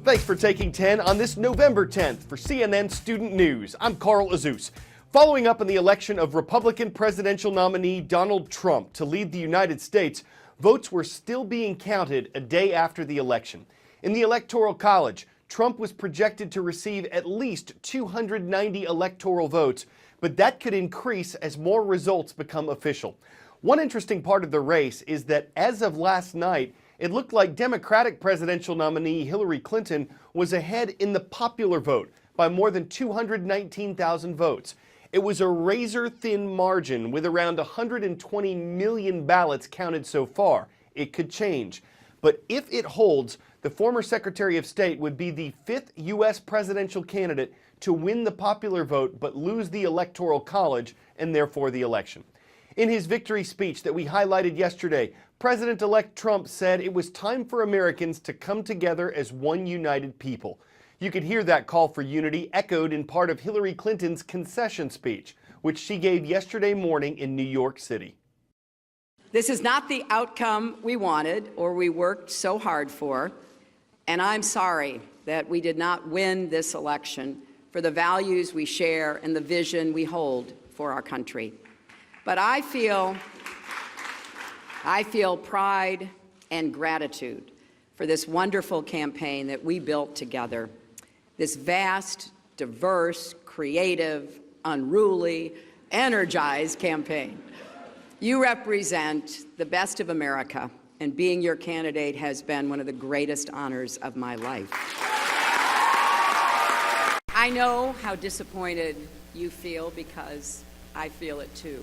Thanks for taking 10 on this November 10th for CNN Student News. I'm Carl Azus. Following up on the election of Republican presidential nominee Donald Trump to lead the United States, votes were still being counted a day after the election. In the Electoral College, Trump was projected to receive at least 290 electoral votes, but that could increase as more results become official. One interesting part of the race is that as of last night, it looked like Democratic presidential nominee Hillary Clinton was ahead in the popular vote by more than 219,000 votes. It was a razor-thin margin with around 120 million ballots counted so far. It could change. But if it holds, the former Secretary of State would be the fifth U.S. presidential candidate to win the popular vote but lose the Electoral College and therefore the election. In his victory speech that we highlighted yesterday, President-elect Trump said it was time for Americans to come together as one united people. You could hear that call for unity echoed in part of Hillary Clinton's concession speech, which she gave yesterday morning in New York City. This is not the outcome we wanted or we worked so hard for, and I'm sorry that we did not win this election for the values we share and the vision we hold for our country. But I feel pride and gratitude for this wonderful campaign that we built together. This vast, diverse, creative, unruly, energized campaign. You represent the best of America, and being your candidate has been one of the greatest honors of my life. I know how disappointed you feel because I feel it too.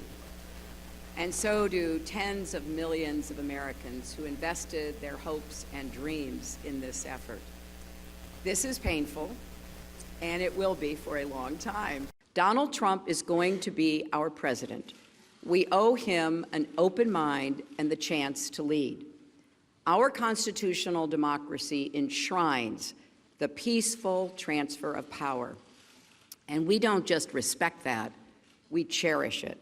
And so do tens of millions of Americans who invested their hopes and dreams in this effort. This is painful, and it will be for a long time. Donald Trump is going to be our president. We owe him an open mind and the chance to lead. Our constitutional democracy enshrines the peaceful transfer of power. And we don't just respect that, we cherish it.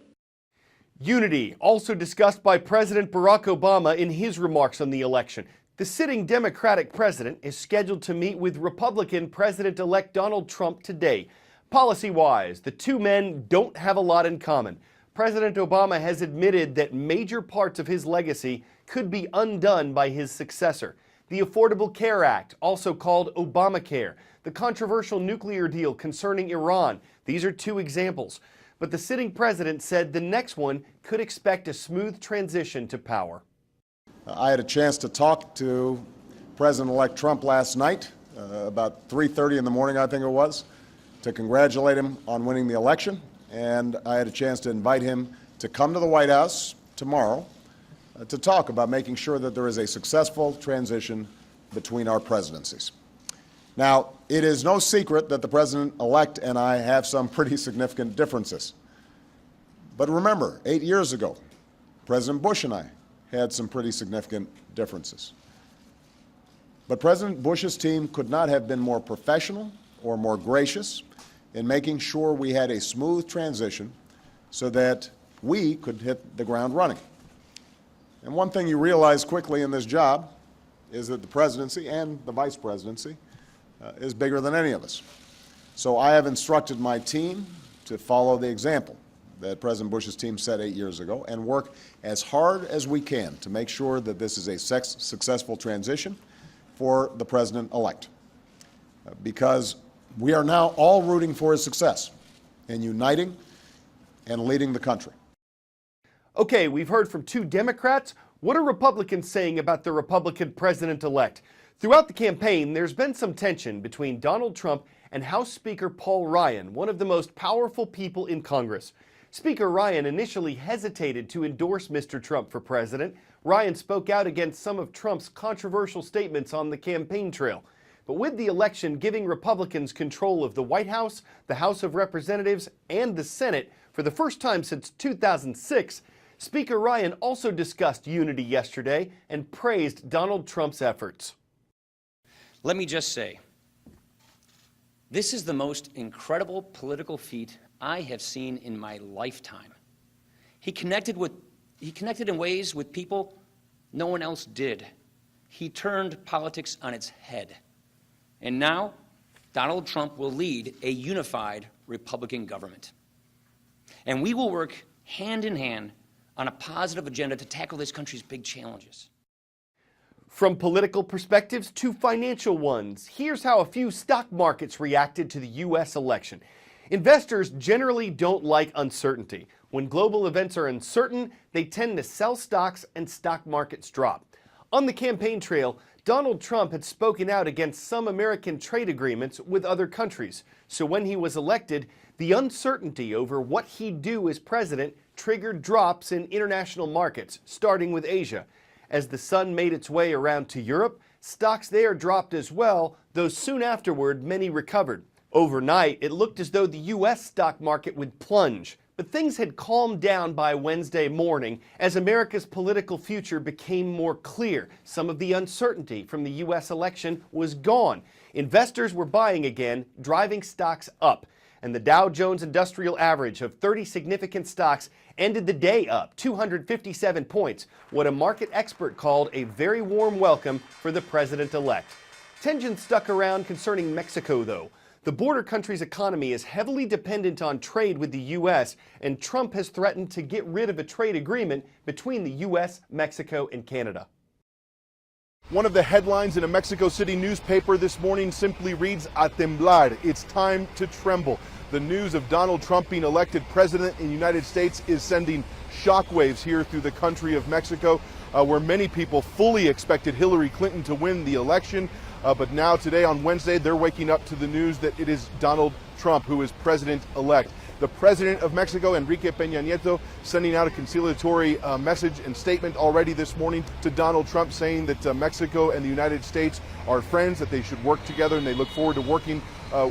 Unity, also discussed by President Barack Obama in his remarks on the election. The sitting Democratic president is scheduled to meet with Republican President-elect Donald Trump today. Policy-wise, the two men don't have a lot in common. President Obama has admitted that major parts of his legacy could be undone by his successor. The Affordable Care Act, also called Obamacare, the controversial nuclear deal concerning Iran. These are two examples. But the sitting president said the next one could expect a smooth transition to power. I had a chance to talk to President-elect Trump last night, about 3:30 in the morning, I think it was, to congratulate him on winning the election. And I had a chance to invite him to come to the White House tomorrow to talk about making sure that there is a successful transition between our presidencies. Now, it is no secret that the President-elect and I have some pretty significant differences. But remember, 8 years ago, President Bush and I had some pretty significant differences. But President Bush's team could not have been more professional or more gracious in making sure we had a smooth transition so that we could hit the ground running. And one thing you realize quickly in this job is that the presidency and the vice presidency is bigger than any of us. So I have instructed my team to follow the example that President Bush's team set 8 years ago and work as hard as we can to make sure that this is a successful transition for the president-elect. Because we are now all rooting for his success in uniting and leading the country. Okay, we've heard from two Democrats. What are Republicans saying about the Republican president-elect? Throughout the campaign, there's been some tension between Donald Trump and House Speaker Paul Ryan, one of the most powerful people in Congress. Speaker Ryan initially hesitated to endorse Mr. Trump for president. Ryan spoke out against some of Trump's controversial statements on the campaign trail. But with the election giving Republicans control of the White House, the House of Representatives, and the Senate for the first time since 2006, Speaker Ryan also discussed unity yesterday and praised Donald Trump's efforts. Let me just say, this is the most incredible political feat I have seen in my lifetime. He connected in ways with people no one else did. He turned politics on its head. And now, Donald Trump will lead a unified Republican government. And we will work hand in hand on a positive agenda to tackle this country's big challenges. From political perspectives to financial ones, here's how a few stock markets reacted to the U.S. election. Investors generally don't like uncertainty. When global events are uncertain, they tend to sell stocks and stock markets drop. On the campaign trail, Donald Trump had spoken out against some American trade agreements with other countries. So when he was elected, the uncertainty over what he'd do as president triggered drops in international markets, starting with Asia. As the sun made its way around to Europe, stocks there dropped as well, though soon afterward many recovered. Overnight, it looked as though the U.S. stock market would plunge. But things had calmed down by Wednesday morning as America's political future became more clear. Some of the uncertainty from the U.S. election was gone. Investors were buying again, driving stocks up. And the Dow Jones Industrial Average of 30 significant stocks ended the day up 257 points, what a market expert called a very warm welcome for the president-elect. Tensions stuck around concerning Mexico, though. The border country's economy is heavily dependent on trade with the U.S., and Trump has threatened to get rid of a trade agreement between the U.S., Mexico, and Canada. One of the headlines in a Mexico City newspaper this morning simply reads, "A temblar." It's time to tremble. The news of Donald Trump being elected president in the United States is sending shockwaves here through the country of Mexico, where many people fully expected Hillary Clinton to win the election. But now today on Wednesday, they're waking up to the news that it is Donald Trump who is president-elect. The president of Mexico, Enrique Peña Nieto, sending out a conciliatory message and statement already this morning to Donald Trump, saying that Mexico and the United States are friends, that they should work together, and they look forward to working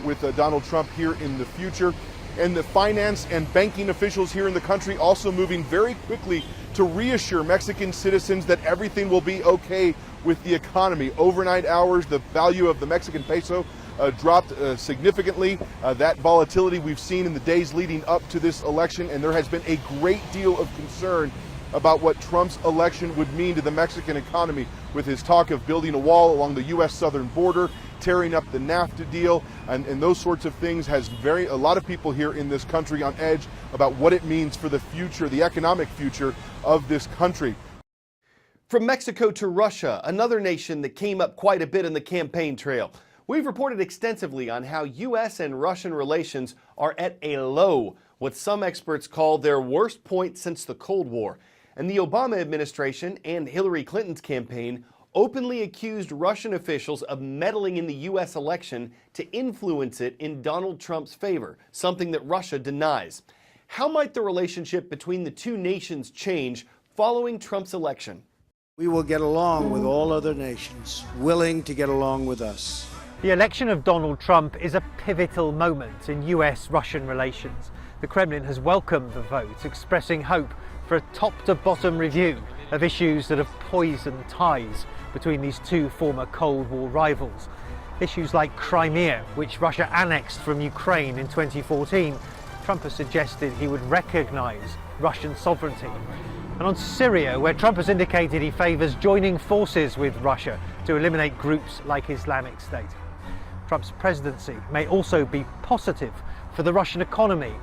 with Donald Trump here in the future. And the finance and banking officials here in the country also moving very quickly to reassure Mexican citizens that everything will be okay with the economy. Overnight hours, the value of the Mexican peso dropped significantly. That volatility we've seen in the days leading up to this election, and there has been a great deal of concern about what Trump's election would mean to the Mexican economy, with his talk of building a wall along the U.S. southern border, tearing up the NAFTA deal, and those sorts of things has a lot of people here in this country on edge about what it means for the future, the economic future of this country. From Mexico to Russia, another nation that came up quite a bit in the campaign trail. We've reported extensively on how U.S. and Russian relations are at a low, what some experts call their worst point since the Cold War. And the Obama administration and Hillary Clinton's campaign openly accused Russian officials of meddling in the U.S. election to influence it in Donald Trump's favor, something that Russia denies. How might the relationship between the two nations change following Trump's election? We will get along with all other nations, willing to get along with us. The election of Donald Trump is a pivotal moment in US-Russian relations. The Kremlin has welcomed the vote, expressing hope for a top-to-bottom review of issues that have poisoned ties between these two former Cold War rivals. Issues like Crimea, which Russia annexed from Ukraine in 2014. Trump has suggested he would recognize Russian sovereignty. And on Syria, where Trump has indicated he favors joining forces with Russia to eliminate groups like Islamic State. Trump's presidency may also be positive for the Russian economy,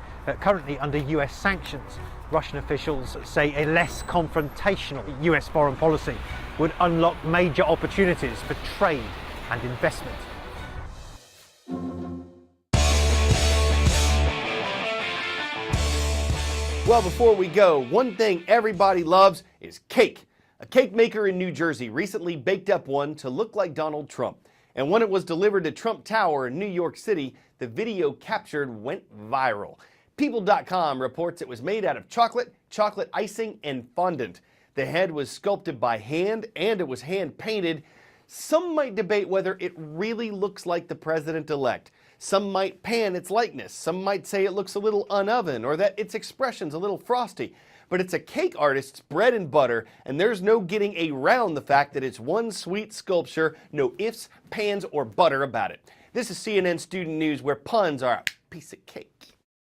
currently under US sanctions. Russian officials say a less confrontational US foreign policy would unlock major opportunities for trade and investment. Well, before we go, one thing everybody loves is cake. A cake maker in New Jersey recently baked up one to look like Donald Trump. And when it was delivered to Trump Tower in New York City, the video captured went viral. People.com reports it was made out of chocolate, chocolate icing, and fondant. The head was sculpted by hand, and it was hand-painted. Some might debate whether it really looks like the president-elect. Some might pan its likeness. Some might say it looks a little unoven, or that its expression's a little frosty. But it's a cake artist's bread and butter, and there's no getting around the fact that it's one sweet sculpture, no ifs, pans, or butter about it. This is CNN Student News, where puns are a piece of cake.